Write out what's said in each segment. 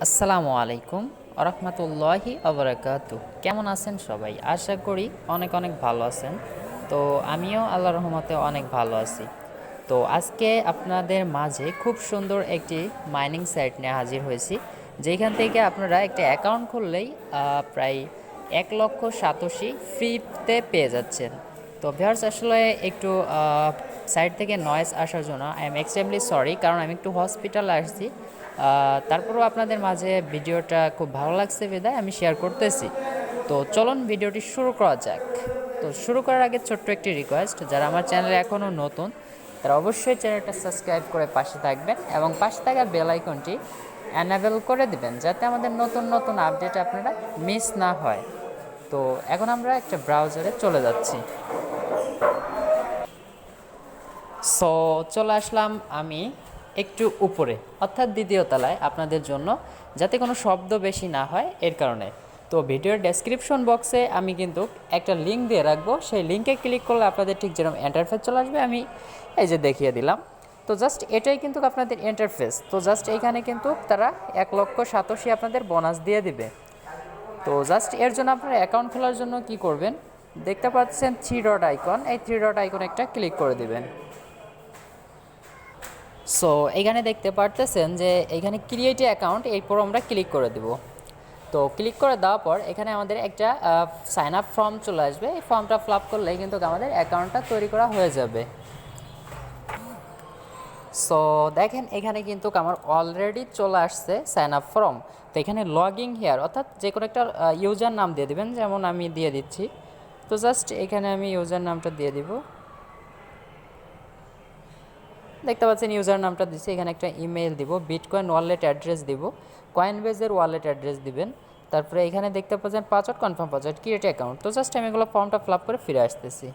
আসসালামু আলাইকুম আরহামতুল্লাহি আবরাকাতু। কেমন আছেন সবাই? আশা করি অনেক অনেক ভালো আছেন। তো আমিও আল্লাহর রহমতে অনেক ভালো আছি। তো আজকে আপনাদের মাঝে খুব সুন্দর একটি মাইনিং সাইট নিয়ে হাজির হয়েছি, যেখান থেকে আপনারা একটা অ্যাকাউন্ট খুললেই প্রায় 1,87,000 ফ্রিতে পেয়ে যাচ্ছেন। তো ভিউয়ার্স, আসলে একটু সাইড থেকে নয়েজ আসার জন্য আই এম এক্সট্রিমলি সরি, কারণ আমি একটু হসপিটালে আসছি। তারপরেও আপনাদের মাঝে ভিডিওটা খুব ভালো লাগছে বিধায় আমি শেয়ার করতেছি। তো চলুন ভিডিওটি শুরু করা যাক। তো শুরু করার আগে ছোট্ট একটি রিকোয়েস্ট, যারা আমার চ্যানেলে এখনও নতুন তারা অবশ্যই চ্যানেলটা সাবস্ক্রাইব করে পাশে থাকবেন এবং পাশে থাকা বেল আইকনটি অ্যানাবেল করে দিবেন, যাতে আমাদের নতুন নতুন আপডেট আপনারা মিস না হয়। তো এখন আমরা একটা ব্রাউজারে চলে যাচ্ছি। সো চলে আসলাম আমি একটু উপরে, অর্থাৎ দ্বিতীয় তলায় আপনাদের জন্য, যাতে কোনো শব্দ বেশি না হয় এর কারণে। তো ভিডিওর ডেসক্রিপশন বক্সে আমি কিন্তু একটা লিঙ্ক দিয়ে রাখবো, সেই লিঙ্কে ক্লিক করলে আপনাদের ঠিক যেরকম ইন্টারফেস চলে আসবে, আমি এই যে দেখিয়ে দিলাম। তো জাস্ট এটাই কিন্তু আপনাদের ইন্টারফেস। তো জাস্ট এইখানে কিন্তু তারা 1,87,000 আপনাদের বোনাস দিয়ে দিবে। তো জাস্ট এর জন্য আপনারা অ্যাকাউন্ট খোলার জন্য কি করবেন, দেখতে পাচ্ছেন থ্রি ডট আইকন, এই থ্রি ডট আইকন একটা ক্লিক করে দিবেন। সো এখানে দেখতে পারতেছেন যে এখানে ক্রিয়েট অ্যাকাউন্ট, এরপর আমরা ক্লিক করে দেব। তো ক্লিক করে দেওয়ার পর এখানে আমাদের একটা সাইন আপ ফর্ম চলে আসবে। এই ফর্মটা ফিল আপ করলেই কিন্তু আমাদের অ্যাকাউন্টটা তৈরি করা হয়ে যাবে। সো দেখেন এখানে কিন্তু আমার অলরেডি চলে আসছে সাইন আপ ফর্ম। তো এখানে লগিং হেয়ার, অর্থাৎ যে কোনো একটা ইউজার নাম দিয়ে দেবেন, যেমন আমি দিয়ে দিচ্ছি। তো জাস্ট এখানে আমি ইউজার নামটা দিয়ে দিব। দেখতে পাচ্ছেন ইউজার নামটা দিচ্ছি, এখানে একটা ইমেল দিব, বিটকয়েন ওয়ালেট অ্যাড্রেস দিব, কয়েনবেজের ওয়ালেট অ্যাড্রেস দিবেন। তারপরে এখানে দেখতে পাচ্ছেন password, confirm password, create account. তো জাস্ট আমি এগুলো ফর্মটা ফিল আপ করে ফিরে আসতেছি।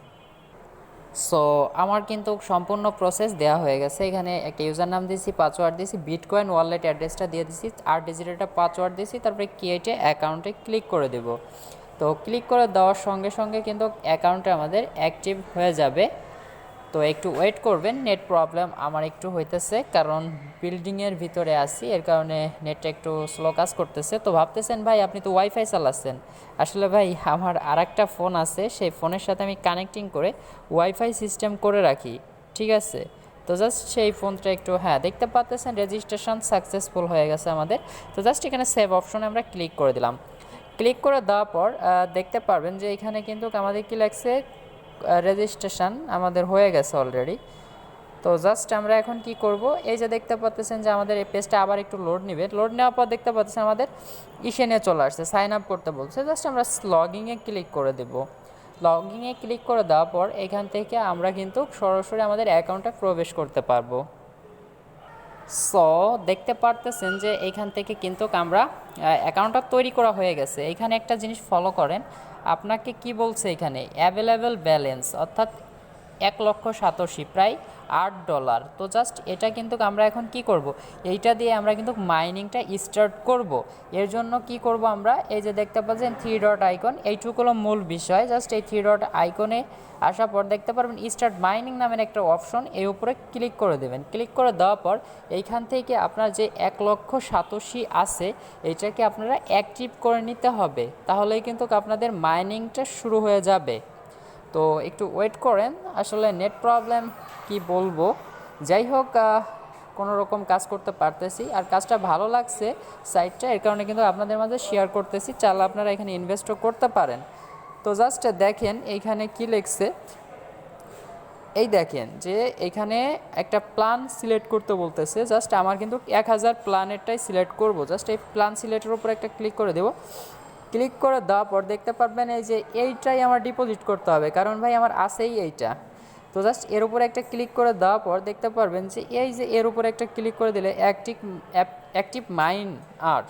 সো আমার কিন্তু সম্পূর্ণ প্রসেস দেওয়া হয়ে গেছে। এখানে একটা ইউজার নাম দিয়েছি, পাসওয়ার্ড দিয়েছি, বিটকয়েন ওয়ালেট অ্যাড্রেসটা দিয়ে দিয়েছি, 8 ডিজিট একটা পাসওয়ার্ড দিয়েছি, তারপরে ক্রিয়েটে অ্যাকাউন্টে ক্লিক করে দেব। তো ক্লিক করে দেওয়ার সঙ্গে সঙ্গে কিন্তু অ্যাকাউন্টটা আমাদের অ্যাক্টিভ হয়ে যাবে। তো একটু ওয়েট করবেন, নেট প্রবলেম আমার একটু হইতেছে, কারণ বিল্ডিংয়ের ভিতরে আছি, এর কারণে নেটটা একটু স্লো কাজ করতেছে। তো ভাবতেছেন ভাই আপনি তো ওয়াইফাই চালাচ্ছেন, আসলে ভাই আমার আরেকটা ফোন আছে, সেই ফোনের সাথে আমি কানেক্টিং করে ওয়াইফাই সিস্টেম করে রাখি, ঠিক আছে। তো জাস্ট সেই ফোনটা একটু, হ্যাঁ দেখতে পাচ্ছেন রেজিস্ট্রেশন সাকসেসফুল হয়ে গেছে আমাদের। তো জাস্ট এখানে সেভ অপশনে আমরা ক্লিক করে দিলাম। ক্লিক করে দেওয়ার পর দেখতে পারবেন যে এখানে কিন্তু আমাদের কী লাগছে, রেজিস্ট্রেশন আমাদের হয়ে গেছে অলরেডি। তো জাস্ট আমরা এখন কি করব, এই যে দেখতে পাচ্ছেন যে আমাদের এই পেজটা আবার একটু লোড নেবে। লোড নেওয়ার পর দেখতে পাচ্ছেন আমাদের ইসে নিয়ে চলে আসছে, সাইন আপ করতে বলছে। জাস্ট আমরা লগইনে ক্লিক করে দেব। লগইনে ক্লিক করে দেওয়ার পর এখান থেকে আমরা কিন্তু সরাসরি আমাদের অ্যাকাউন্টে প্রবেশ করতে পারবো। সো দেখতে পারতেছেন যে এইখান থেকে কিন্তু আমরা অ্যাকাউন্টটা তৈরি করা হয়ে গেছে। এখানে একটা জিনিস ফলো করেন, আপনাকে কি বলছে এখানে অ্যাভেলেবেল ব্যালেন্স, অর্থাৎ 1,87,000 প্রায় $8। তো জাস্ট এটা কিন্তু আমরা এখন কি করব, এইটা দিয়ে আমরা কিন্তু মাইনিংটা স্টার্ট করব। এর জন্য কি করব আমরা, এই যে দেখতে পাচ্ছেন থ্রি ডট আইকন, এইটুকু হলো মূল বিষয়। জাস্ট এই থ্রি ডট আইকনে আসার পর দেখতে পারবেন স্টার্ট মাইনিং নামের একটা অপশন, এই উপরে ক্লিক করে দেবেন। ক্লিক করে দেওয়ার পর এইখান থেকে আপনার যে 1,87,000 আছে এইটাকে আপনারা অ্যাক্টিভ করে নিতে হবে, তাহলেই কিন্তু আপনাদের মাইনিংটা শুরু হয়ে যাবে। তো একটু ওয়েট করেন, আসলে নেট প্রবলেম কি বলবো। যাই হোক, কোনো রকম কাজ করতে পারতেছি, আর কাজটা ভালো লাগছে সাইটটা, এর কারণে কিন্তু আপনাদের মাঝে শেয়ার করতেছি, চাইলে আপনারা এখানে ইনভেস্টও করতে পারেন। তো জাস্ট দেখেন এইখানে কি লিখছে, এই দেখেন যে এখানে একটা প্ল্যান সিলেক্ট করতে বলতেছে। জাস্ট আমার কিন্তু 1,000 প্ল্যানেরটাই সিলেক্ট করব। জাস্ট এই প্ল্যান সিলেক্টের উপর একটা ক্লিক করে দেবো। ক্লিক করে দেওয়ার পর দেখতে পারবেন এই যে এইটাই আমার ডিপোজিট করতে হবে, কারণ ভাই আমার আছেই এইটা। তো জাস্ট এর উপরে একটা ক্লিক করে দেওয়ার পর দেখতে পারবেন যে এই যে এর উপরে একটা ক্লিক করে দিলে অ্যাক্টিভ মাইন আর,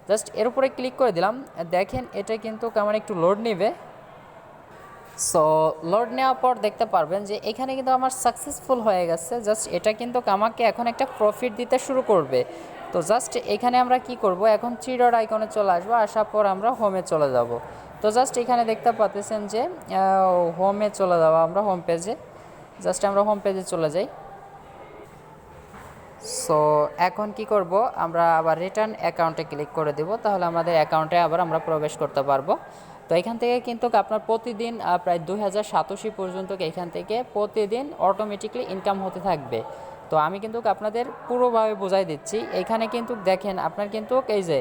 জাস্ট এর উপরে ক্লিক করে দিলাম। দেখেন এটা কিন্তু আমার একটু লোড নেবে। সো লোড নেওয়ার পর দেখতে পারবেন যে এখানে কিন্তু আমার সাকসেসফুল হয়ে গেছে। জাস্ট এটা কিন্তু আমাকে এখন একটা প্রফিট দিতে শুরু করবে। তো জাস্ট এখানে আমরা কি করব, এখন থ্রি ডট আইকনে চলে আসবো, আসার পর আমরা হোমে চলে যাব। তো জাস্ট এখানে দেখতে পাচ্ছেন যে হোমে চলে যাবো, আমরা হোম পেজে, জাস্ট আমরা হোম পেজে চলে যাই। সো এখন কি করব, আমরা আবার রিটার্ন অ্যাকাউন্টে ক্লিক করে দেব, তাহলে আমাদের অ্যাকাউন্টে আবার আমরা প্রবেশ করতে পারবো। তো এখান থেকে কিন্তু আপনার প্রতিদিন প্রায় 2087 পর্যন্ত এখান থেকে প্রতিদিন অটোমেটিকলি ইনকাম হতে থাকবে। তো আমি কিন্তু আপনাদের পুরোভাবে বোঝাই দিচ্ছি। এখানে কিন্তু দেখেন আপনার কিন্তু এই যে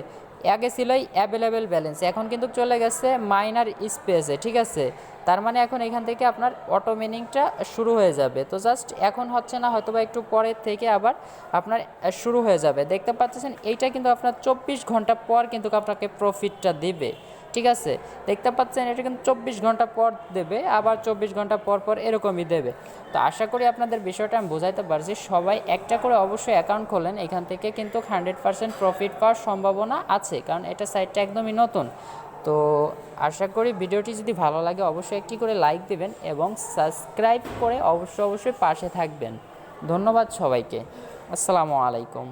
আগে ছিলই অ্যাভেলেবেল ব্যালেন্স, এখন কিন্তু চলে গেছে মাইনার স্পেসে, ঠিক আছে। তার মানে এখন এখান থেকে আপনার অটো মিনিংটা শুরু হয়ে যাবে। তো জাস্ট এখন হচ্ছে না, হয়তো বা একটু পরের থেকে আবার আপনার শুরু হয়ে যাবে। দেখতে পাচ্ছেন এইটা কিন্তু আপনার 24 ঘন্টা পর কিন্তু আপনাকে প্রফিটটা দিবে, ঠিক আছে। দেখতে পাচ্ছেন এটা কিন্তু 24 ঘন্টা পর দেবে, আবার 24 ঘন্টা পর পর এরকমই দেবে। তো আশা করি আপনাদের বিষয়টা আমি বোঝাইতে পারছি। সবাই একটা করে অবশ্যই অ্যাকাউন্ট খোলেন, এখান থেকে কিন্তু 100% প্রফিট পাওয়ার সম্ভাবনা আছে, কারণ এটা সাইটটা একদমই নতুন। তো আশা করি ভিডিওটি যদি ভালো লাগে অবশ্যই একটি করে লাইক দিবেন এবং সাবস্ক্রাইব করে অবশ্যই পাশে থাকবেন। ধন্যবাদ সবাইকে। আসসালামু আলাইকুম।